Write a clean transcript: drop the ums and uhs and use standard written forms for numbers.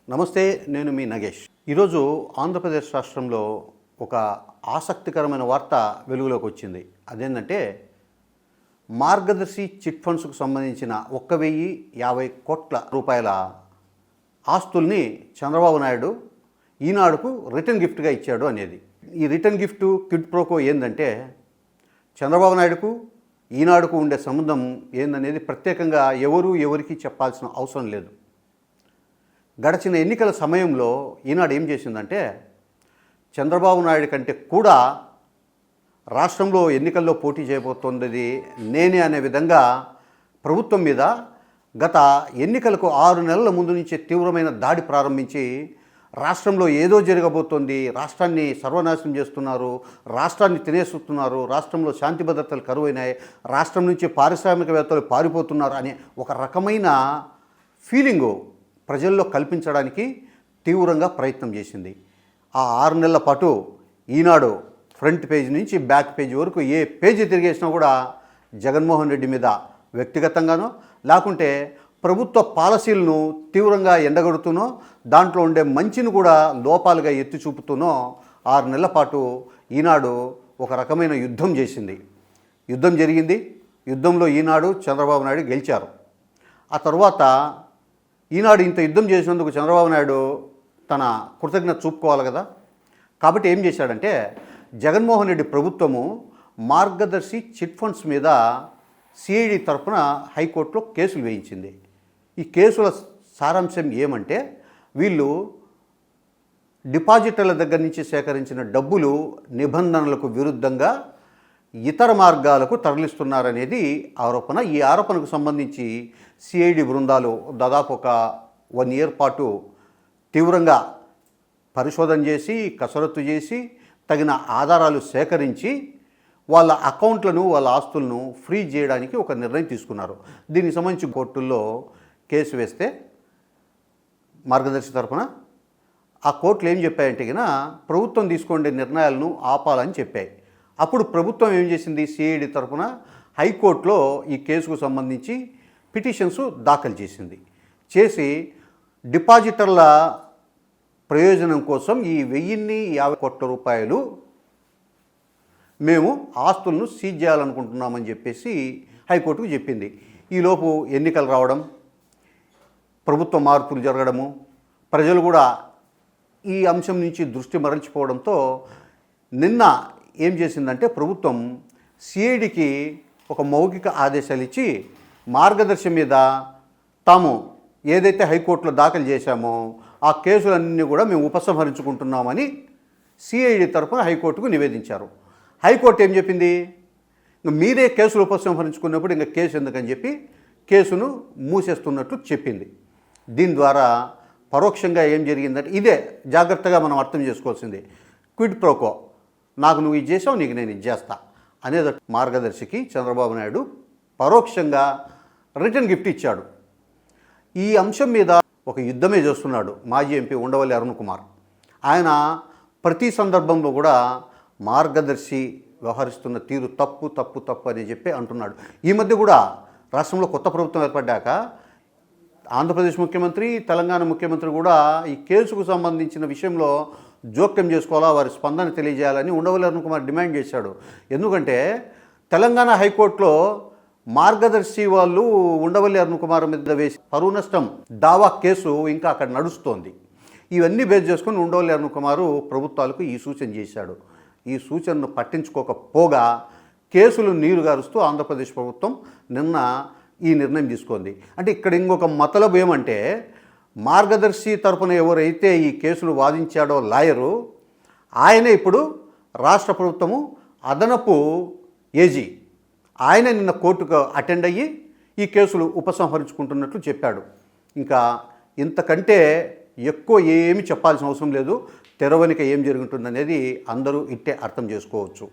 నమస్తే, నేను మీ నగేష్. ఈరోజు ఆంధ్రప్రదేశ్ రాష్ట్రంలో ఒక ఆసక్తికరమైన వార్త వెలుగులోకి వచ్చింది. అదేంటంటే మార్గదర్శి చిట్ ఫండ్స్కు సంబంధించిన 1,050 కోట్ల రూపాయల ఆస్తుల్ని చంద్రబాబు నాయుడు ఈనాడుకు రిటర్న్ గిఫ్ట్గా ఇచ్చాడు అనేది. ఈ రిటర్న్ గిఫ్ట్ క్విడ్ ప్రోకో ఏంటంటే చంద్రబాబు నాయుడుకు ఈనాడుకు ఉండే సంబంధం ఏందనేది ప్రత్యేకంగా ఎవరికి చెప్పాల్సిన అవసరం లేదు. గడిచిన ఎన్నికల సమయంలో ఈనాడు ఏం చేసిందంటే చంద్రబాబు నాయుడు కంటే కూడా రాష్ట్రంలో ఎన్నికల్లో పోటీ చేయబోతోంది నేనే అనే విధంగా ప్రభుత్వం మీద గత ఎన్నికలకు 6 నెలల ముందు నుంచే తీవ్రమైన దాడి ప్రారంభించి రాష్ట్రంలో ఏదో జరగబోతోంది, రాష్ట్రాన్ని సర్వనాశనం చేస్తున్నారు, రాష్ట్రాన్ని తినేస్తున్నారు, రాష్ట్రంలో శాంతి భద్రతలు కరువైనాయి, రాష్ట్రం నుంచి పారిశ్రామికవేత్తలు పారిపోతున్నారు అనే ఒక రకమైన ఫీలింగు ప్రజల్లో కల్పించడానికి తీవ్రంగా ప్రయత్నం చేసింది. ఆ 6 నెలల పాటు ఈనాడు ఫ్రంట్ పేజ్ నుంచి బ్యాక్ పేజ్ వరకు ఏ పేజీ తిరిగేసినా కూడా జగన్మోహన్ రెడ్డి మీద వ్యక్తిగతంగానో లేకుంటే ప్రభుత్వ పాలసీలను తీవ్రంగా ఎండగడుతూనో దాంట్లో ఉండే మంచిని కూడా లోపాలుగా ఎత్తి చూపుతూనో 6 నెలల పాటు ఈనాడు ఒక రకమైన యుద్ధం చేసింది. యుద్ధం జరిగింది. యుద్ధంలో ఈనాడు చంద్రబాబు నాయుడు గెలిచారు. ఆ తర్వాత ఈనాడు ఇంత యుద్ధం చేసినందుకు చంద్రబాబు నాయుడు తన కృతజ్ఞత చూపుకోవాలి కదా. కాబట్టి ఏం చేశాడంటే జగన్మోహన్ రెడ్డి ప్రభుత్వము మార్గదర్శి చిట్ ఫండ్స్ మీద సిఐడి తరఫున హైకోర్టులో కేసులు వేయించింది. ఈ కేసుల సారాంశం ఏమంటే వీళ్ళు డిపాజిటర్ల దగ్గర నుంచి సేకరించిన డబ్బులు నిబంధనలకు విరుద్ధంగా ఇతర మార్గాలకు తరలిస్తున్నారనేది ఆరోపణ. ఈ ఆరోపణకు సంబంధించి సిఐడి బృందాలు దాదాపు ఒక 1 ఇయర్ పాటు తీవ్రంగా పరిశోధన చేసి కసరత్తు చేసి తగిన ఆధారాలు సేకరించి వాళ్ళ అకౌంట్లను వాళ్ళ ఆస్తులను ఫ్రీజ్ చేయడానికి ఒక నిర్ణయం తీసుకున్నారు. దీనికి సంబంధించి కోర్టుల్లో కేసు వేస్తే మార్గదర్శి తరఫున ఆ కోర్టులు ఏం చెప్పాయంటే కన్నా ప్రభుత్వం తీసుకునే నిర్ణయాలను ఆపాలని చెప్పాయి. అప్పుడు ప్రభుత్వం ఏం చేసింది, సిఐడి తరఫున హైకోర్టులో ఈ కేసుకు సంబంధించి పిటిషన్స్ దాఖలు చేసి డిపాజిటర్ల ప్రయోజనం కోసం ఈ 1,050 కోట్ల రూపాయలు మేము ఆస్తులను సీజ్ చేయాలనుకుంటున్నామని చెప్పేసి హైకోర్టుకు చెప్పింది. ఈలోపు ఎన్నికలు రావడం, ప్రభుత్వ మార్పులు జరగడము, ప్రజలు కూడా ఈ అంశం నుంచి దృష్టి మరల్చిపోవడంతో నిన్న ఏం చేసిందంటే ప్రభుత్వం సిఐడికి ఒక మౌఖిక ఆదేశాలు ఇచ్చి మార్గదర్శి మీద తాము ఏదైతే హైకోర్టులో దాఖలు చేశామో ఆ కేసులన్నీ కూడా మేము ఉపసంహరించుకుంటున్నామని సిఐడి తరఫున హైకోర్టుకు నివేదించారు. హైకోర్టు ఏం చెప్పింది, మీరే కేసులు ఉపసంహరించుకున్నప్పుడు ఇంకా కేసు ఎందుకని చెప్పి కేసును మూసేస్తున్నట్లు చెప్పింది. దీని ద్వారా పరోక్షంగా ఏం జరిగిందంటే ఇదే జాగ్రత్తగా మనం అర్థం చేసుకోవాల్సింది. క్విడ్ ప్రోకో, నాకు నువ్వు ఇది చేసావు, నీకు నేను ఇది చేస్తా అనేది మార్గదర్శికి చంద్రబాబు నాయుడు పరోక్షంగా రిటర్న్ గిఫ్ట్ ఇచ్చాడు. ఈ అంశం మీద ఒక యుద్ధమే చేస్తున్నాడు మాజీ ఎంపీ ఉండవల్లి అరుణ్ కుమార్. ఆయన ప్రతి సందర్భంలో కూడా మార్గదర్శి వ్యవహరిస్తున్న తీరు తప్పు అని చెప్పి అంటున్నాడు. ఈ మధ్య కూడా రాష్ట్రంలో కొత్త ప్రభుత్వం ఏర్పడ్డాక ఆంధ్రప్రదేశ్ ముఖ్యమంత్రి, తెలంగాణ ముఖ్యమంత్రి కూడా ఈ కేసుకు సంబంధించిన విషయంలో జోక్యం చేసుకోవాలా, వారి స్పందన తెలియజేయాలని ఉండవల్లి అరుణ్ కుమార్ డిమాండ్ చేశాడు. ఎందుకంటే తెలంగాణ హైకోర్టులో మార్గదర్శి వాళ్ళు ఉండవల్లి అరుణ్ కుమార్ మీద వేసి పరువు నష్టం దావా కేసు ఇంకా అక్కడ నడుస్తోంది. ఇవన్నీ బేస్ చేసుకుని ఉండవల్లి అరుణ్ కుమారు ప్రభుత్వాలకు ఈ సూచన చేశాడు. ఈ సూచనను పట్టించుకోకపోగా కేసులు నీరు గారుస్తూ ఆంధ్రప్రదేశ్ ప్రభుత్వం నిన్న ఈ నిర్ణయం తీసుకుంది. అంటే ఇక్కడ ఇంకొక మతలబు ఏమంటే మార్గదర్శి తరపున ఎవరైతే ఈ కేసులు వాదించాడో లాయరు, ఆయనే ఇప్పుడు రాష్ట్ర ప్రభుత్వము అదనపు ఏజీ, ఆయన నిన్న కోర్టుకు అటెండ్ అయ్యి ఈ కేసులు ఉపసంహరించుకుంటున్నట్లు చెప్పాడు. ఇంకా ఇంతకంటే ఎక్కువ ఏమీ చెప్పాల్సిన అవసరం లేదు. తెర వెనుక ఏం జరుగుతుందనేది అందరూ ఇట్టే అర్థం చేసుకోవచ్చు.